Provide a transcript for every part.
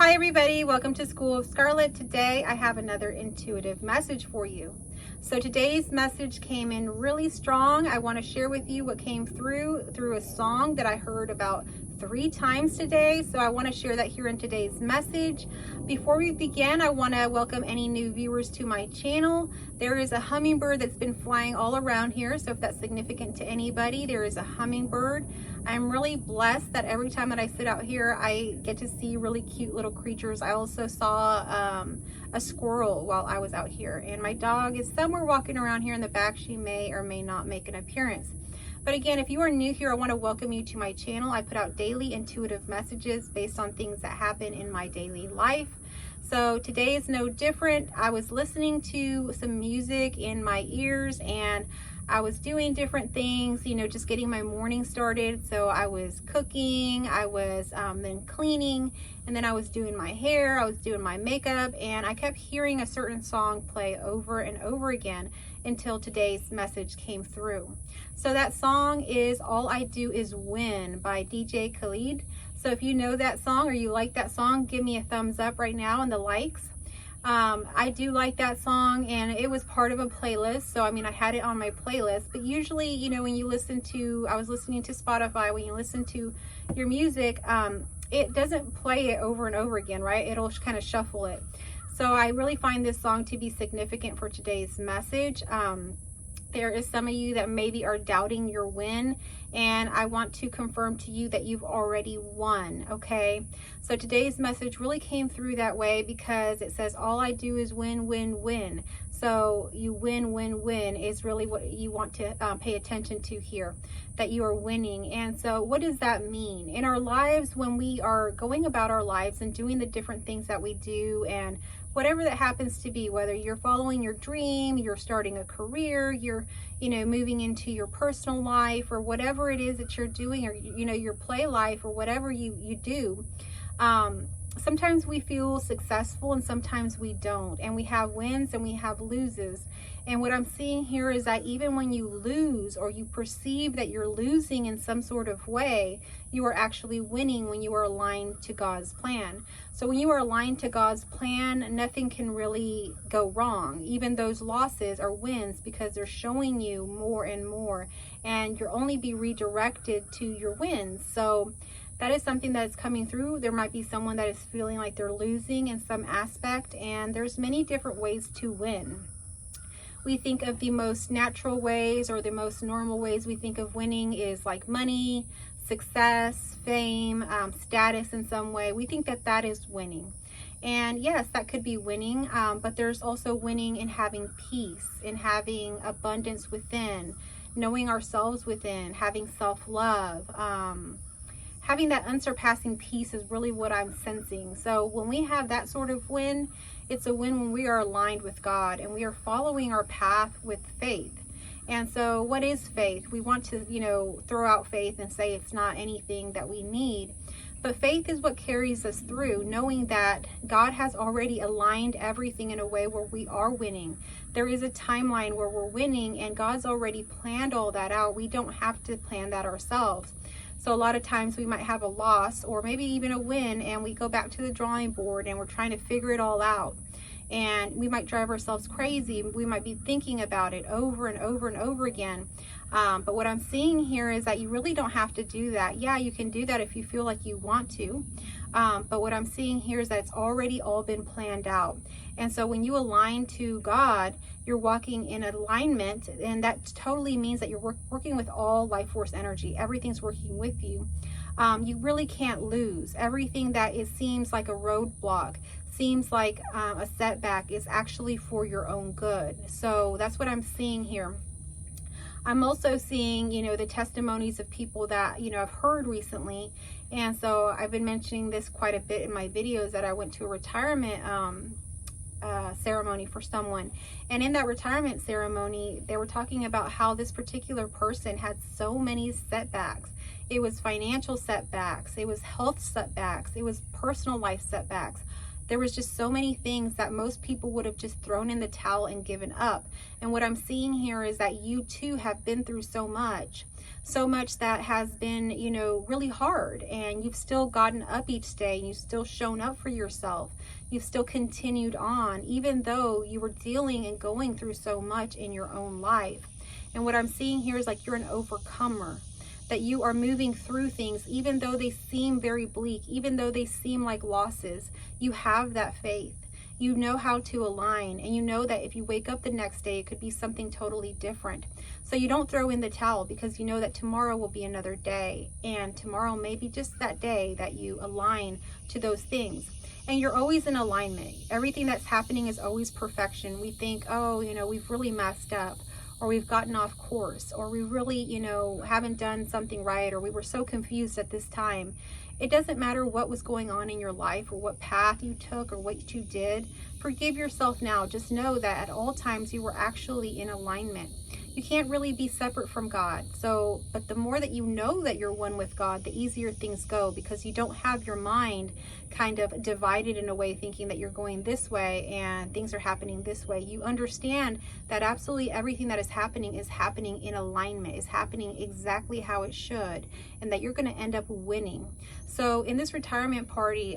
Hi everybody, welcome to School of Scarlett. Today I have another intuitive message for you. So today's message came in really strong. I want to share with you what came through a song that I heard about 3 times today. So I want to share that here in today's message. Before we begin, I want to welcome any new viewers to my channel. There is a hummingbird that's been flying all around here. So if that's significant to anybody, there is a hummingbird. I'm really blessed that every time that I sit out here, I get to see really cute little creatures. I also saw a squirrel while I was out here, and my dog is somewhere walking around here in the back. She may or may not make an appearance. But again, if you are new here, I want to welcome you to my channel. I put out daily intuitive messages based on things that happen in my daily life. So today is no different. I was listening to some music in my ears and I was doing different things, you know, just getting my morning started. So I was cooking, I was then cleaning, and then I was doing my hair, I was doing my makeup, and I kept hearing a certain song play over and over again until today's message came through. So that song is All I Do Is Win by DJ Khaled. So if you know that song or you like that song, give me a thumbs up right now in the likes. I do like that song, and it was part of a playlist. So I mean, I had it on my playlist, but usually, you know, when you listen to, I was listening to Spotify, when you listen to your music, it doesn't play it over and over again, right? It'll kind of shuffle it. So I really find this song to be significant for today's message. There is some of you that maybe are doubting your win, and I want to confirm to you that you've already won, okay? So today's message really came through that way because it says all I do is win, win, win. So you win, win, win is really what you want to pay attention to here, that you are winning. And so what does that mean? In our lives, when we are going about our lives and doing the different things that we do, and whatever that happens to be, whether you're following your dream, you're starting a career, you're, you know, moving into your personal life, or whatever it is that you're doing, or, you know, your play life, or whatever you do, sometimes we feel successful and sometimes we don't, and we have wins and we have loses. And what I'm seeing here is that even when you lose, or you perceive that you're losing in some sort of way, you are actually winning when you are aligned to God's plan. So when you are aligned to God's plan, nothing can really go wrong. Even those losses are wins because they're showing you more and more, and you'll only be redirected to your wins. So that is something that is coming through. There might be someone that is feeling like they're losing in some aspect, and there's many different ways to win. We think of the most natural ways, or the most normal ways we think of winning is like money, success, fame, status in some way. We think that that is winning. And yes, that could be winning, but there's also winning in having peace, in having abundance within, knowing ourselves within, having self-love, having that unsurpassing peace is really what I'm sensing. So when we have that sort of win, it's a win when we are aligned with God and we are following our path with faith. And so what is faith? We want to, you know, throw out faith and say it's not anything that we need. But faith is what carries us through, knowing that God has already aligned everything in a way where we are winning. There is a timeline where we're winning, and God's already planned all that out. We don't have to plan that ourselves. So a lot of times we might have a loss, or maybe even a win, and we go back to the drawing board and we're trying to figure it all out. And we might drive ourselves crazy. We might be thinking about it over and over and over again. But what I'm seeing here is that you really don't have to do that. Yeah, you can do that if you feel like you want to. But what I'm seeing here is that it's already all been planned out. And so when you align to God, you're walking in alignment, and that totally means that you're working with all life force energy. Everything's working with you. You really can't lose. Everything that seems like a roadblock, seems like a setback, is actually for your own good. So that's what I'm seeing here. I'm also seeing, you know, the testimonies of people that, you know, I've heard recently. And so I've been mentioning this quite a bit in my videos, that I went to a retirement ceremony for someone. And in that retirement ceremony, they were talking about how this particular person had so many setbacks. It was financial setbacks, it was health setbacks, it was personal life setbacks. There was just so many things that most people would have just thrown in the towel and given up. And what I'm seeing here is that you too have been through so much that has been, really hard, and you've still gotten up each day, and you've still shown up for yourself. You've still continued on, even though you were dealing and going through so much in your own life. And what I'm seeing here is like you're an overcomer, that you are moving through things, even though they seem very bleak, even though they seem like losses. You have that faith. You know how to align, and you know that if you wake up the next day, it could be something totally different. So you don't throw in the towel, because you know that tomorrow will be another day, and tomorrow may be just that day that you align to those things. And you're always in alignment. Everything that's happening is always perfection. We think, oh, we've really messed up, or we've gotten off course, or we really, haven't done something right, or we were so confused at this time. It doesn't matter what was going on in your life, or what path you took, or what you did. Forgive yourself now. Just know that at all times you were actually in alignment. You can't really be separate from God. But the more that you know that you're one with God, the easier things go, because you don't have your mind kind of divided in a way, thinking that you're going this way and things are happening this way. You understand that absolutely everything that is happening in alignment, is happening exactly how it should, and that you're going to end up winning. So in this retirement party,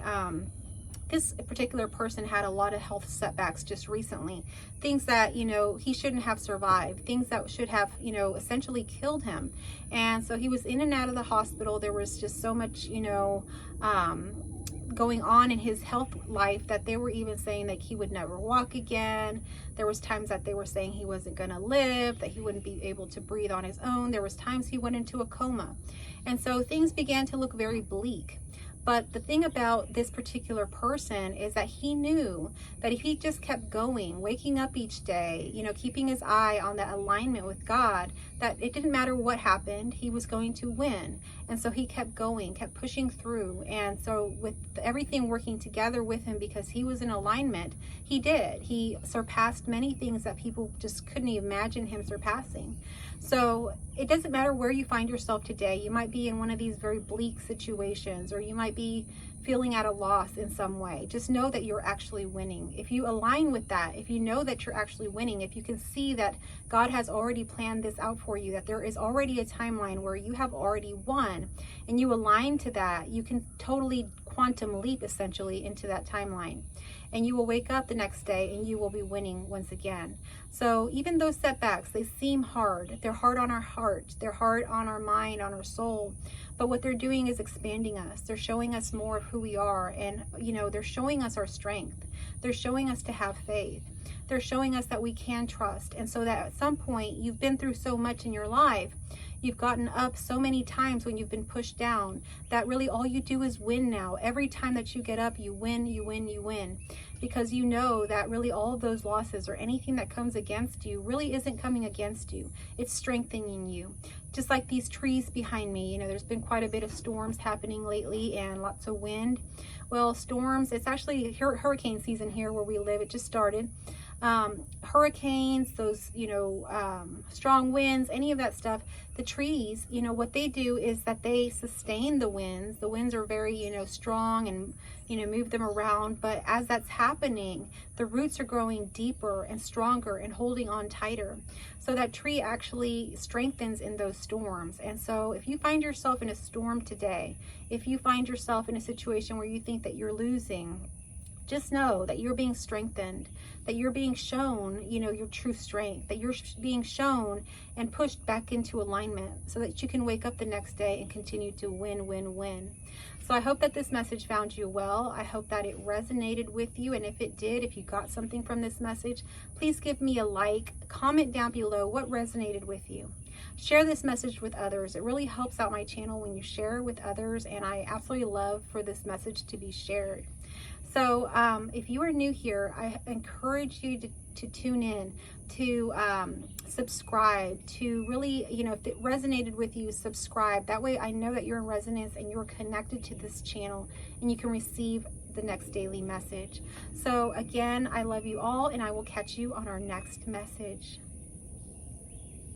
this particular person had a lot of health setbacks just recently, things that, he shouldn't have survived, things that should have, essentially killed him. And so he was in and out of the hospital. There was just so much, going on in his health life, that they were even saying that he would never walk again. There was times that they were saying he wasn't going to live, that he wouldn't be able to breathe on his own. There was times he went into a coma. And so things began to look very bleak. But the thing about this particular person is that he knew that if he just kept going, waking up each day, keeping his eye on that alignment with God, that it didn't matter what happened, he was going to win. And so he kept going, kept pushing through. And so with everything working together with him, because he was in alignment, he did. He surpassed many things that people just couldn't imagine him surpassing. So it doesn't matter where you find yourself today. You might be in one of these very bleak situations, or you might be feeling at a loss in some way. Just know that you're actually winning. If you align with that, if you know that you're actually winning, if you can see that God has already planned this out for you, that there is already a timeline where you have already won, and you align to that, you can totally quantum leap essentially into that timeline. And you will wake up the next day and you will be winning once again. So even those setbacks, they seem hard. They're hard on our heart. They're hard on our mind, on our soul. But what they're doing is expanding us. They're showing us more of who we are. And, they're showing us our strength. They're showing us to have faith. They're showing us that we can trust. And so that at some point, you've been through so much in your life, you've gotten up so many times when you've been pushed down, that really all you do is win now. Every time that you get up, you win, you win, you win. Because you know that really all of those losses, or anything that comes against you, really isn't coming against you. It's strengthening you. Just like these trees behind me, there's been quite a bit of storms happening lately, and lots of wind. Well, storms, it's actually hurricane season here where we live. It just started. Hurricanes, those, strong winds, any of that stuff, the trees, what they do is that they sustain the winds. The winds are very, strong, and, move them around. But as that's happening, the roots are growing deeper and stronger and holding on tighter. So that tree actually strengthens in those storms. And so if you find yourself in a storm today, if you find yourself in a situation where you think that you're losing, just know that you're being strengthened, that you're being shown, your true strength, that you're being shown and pushed back into alignment, so that you can wake up the next day and continue to win, win, win. So I hope that this message found you well. I hope that it resonated with you. And if it did, if you got something from this message, please give me a like, comment down below what resonated with you. Share this message with others. It really helps out my channel when you share with others, and I absolutely love for this message to be shared. So if you are new here, I encourage you to tune in, to subscribe, to really, if it resonated with you, subscribe. That way I know that you're in resonance and you're connected to this channel, and you can receive the next daily message. So again, I love you all, and I will catch you on our next message.